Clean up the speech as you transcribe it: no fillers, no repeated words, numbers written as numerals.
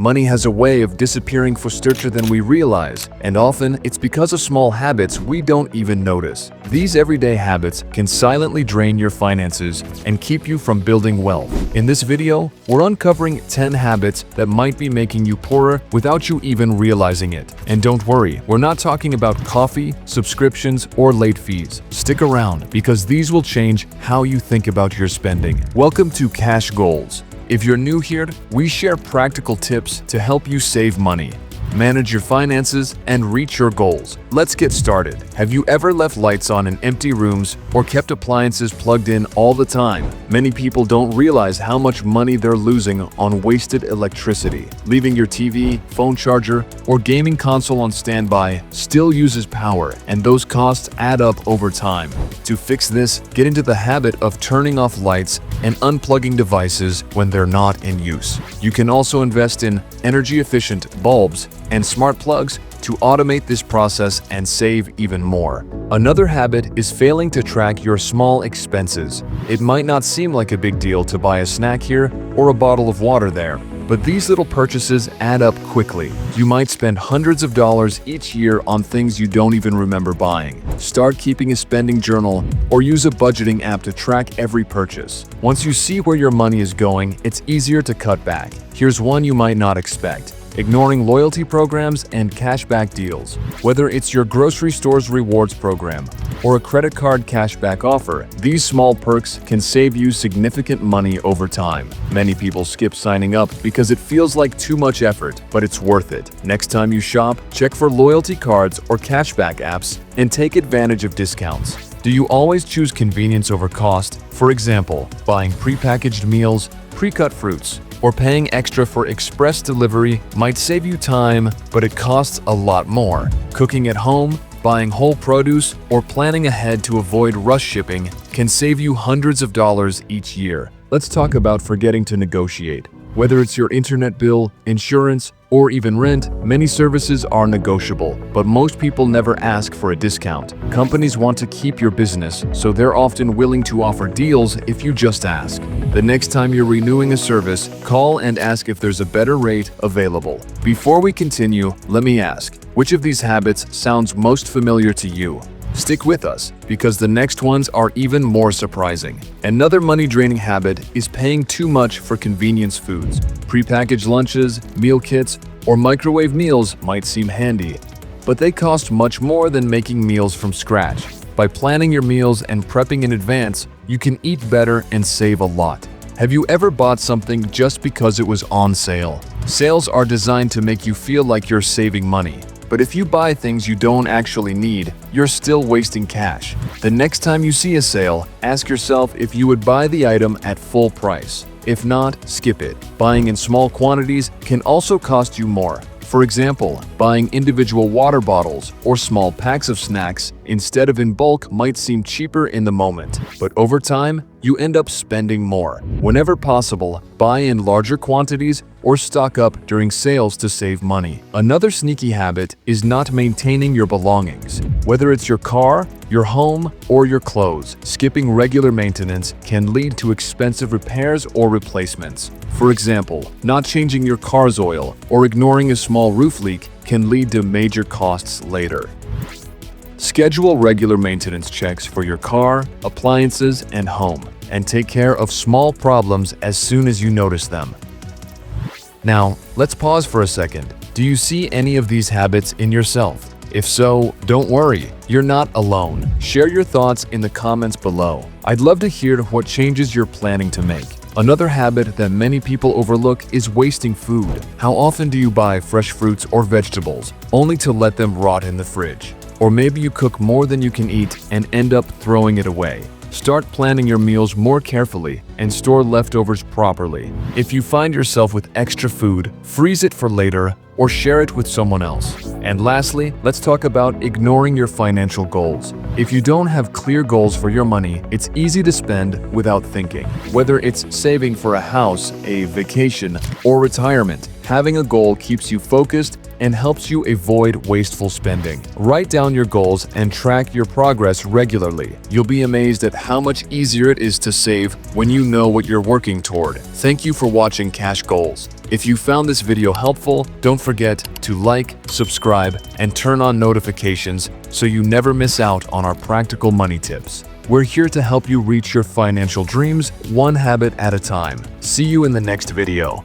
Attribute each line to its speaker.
Speaker 1: Money has a way of disappearing faster than we realize, and often it's because of small habits we don't even notice. These everyday habits can silently drain your finances and keep you from building wealth. In this video, we're uncovering 10 habits that might be making you poorer without you even realizing it. And don't worry, we're not talking about coffee, subscriptions, or late fees. Stick around because these will change how you think about your spending. Welcome to Cash Goals. If you're new here, we share practical tips to help you save money, manage your finances, and reach your goals. Let's get started. Have you ever left lights on in empty rooms or kept appliances plugged in all the time? Many people don't realize how much money they're losing on wasted electricity. Leaving your TV, phone charger, or gaming console on standby still uses power, and those costs add up over time. To fix this, get into the habit of turning off lights and unplugging devices when they're not in use. You can also invest in energy-efficient bulbs and smart plugs to automate this process and save even more. Another habit is failing to track your small expenses. It might not seem like a big deal to buy a snack here or a bottle of water there, but these little purchases add up quickly. You might spend hundreds of dollars each year on things you don't even remember buying. Start keeping a spending journal or use a budgeting app to track every purchase. Once you see where your money is going, it's easier to cut back. Here's one you might not expect: ignoring loyalty programs and cashback deals. Whether it's your grocery store's rewards program or a credit card cashback offer, these small perks can save you significant money over time. Many people skip signing up because it feels like too much effort, but it's worth it. Next time you shop, check for loyalty cards or cashback apps and take advantage of discounts. Do you always choose convenience over cost? For example, buying prepackaged meals, pre-cut fruits, or paying extra for express delivery might save you time, but it costs a lot more. Cooking at home, buying whole produce, or planning ahead to avoid rush shipping can save you hundreds of dollars each year. Let's talk about forgetting to negotiate. Whether it's your internet bill, insurance, or even rent, many services are negotiable, but most people never ask for a discount. Companies want to keep your business, so they're often willing to offer deals if you just ask. The next time you're renewing a service, call and ask if there's a better rate available. Before we continue, let me ask, which of these habits sounds most familiar to you? Stick with us, because the next ones are even more surprising. Another money-draining habit is paying too much for convenience foods. Prepackaged lunches, meal kits, or microwave meals might seem handy, but they cost much more than making meals from scratch. By planning your meals and prepping in advance, you can eat better and save a lot. Have you ever bought something just because it was on sale? Sales are designed to make you feel like you're saving money. But if you buy things you don't actually need, you're still wasting cash. The next time you see a sale, ask yourself if you would buy the item at full price. If not, skip it. Buying in small quantities can also cost you more. For example, buying individual water bottles or small packs of snacks instead of in bulk might seem cheaper in the moment, but over time, you end up spending more. Whenever possible, buy in larger quantities or stock up during sales to save money. Another sneaky habit is not maintaining your belongings. Whether it's your car, your home, or your clothes, skipping regular maintenance can lead to expensive repairs or replacements. For example, not changing your car's oil or ignoring a small roof leak can lead to major costs later. Schedule regular maintenance checks for your car, appliances, and home, and take care of small problems as soon as you notice them. Now, let's pause for a second. Do you see any of these habits in yourself? If so, don't worry, you're not alone. Share your thoughts in the comments below. I'd love to hear what changes you're planning to make. Another habit that many people overlook is wasting food. How often do you buy fresh fruits or vegetables only to let them rot in the fridge? Or maybe you cook more than you can eat and end up throwing it away. Start planning your meals more carefully and store leftovers properly. If you find yourself with extra food, freeze it for later or share it with someone else. And lastly, let's talk about ignoring your financial goals. If you don't have clear goals for your money, it's easy to spend without thinking. Whether it's saving for a house, a vacation, or retirement, having a goal keeps you focused and helps you avoid wasteful spending. Write down your goals and track your progress regularly. You'll be amazed at how much easier it is to save when you know what you're working toward. Thank you for watching Cash Goals. If you found this video helpful, don't forget to like, subscribe, and turn on notifications so you never miss out on our practical money tips. We're here to help you reach your financial dreams one habit at a time. See you in the next video.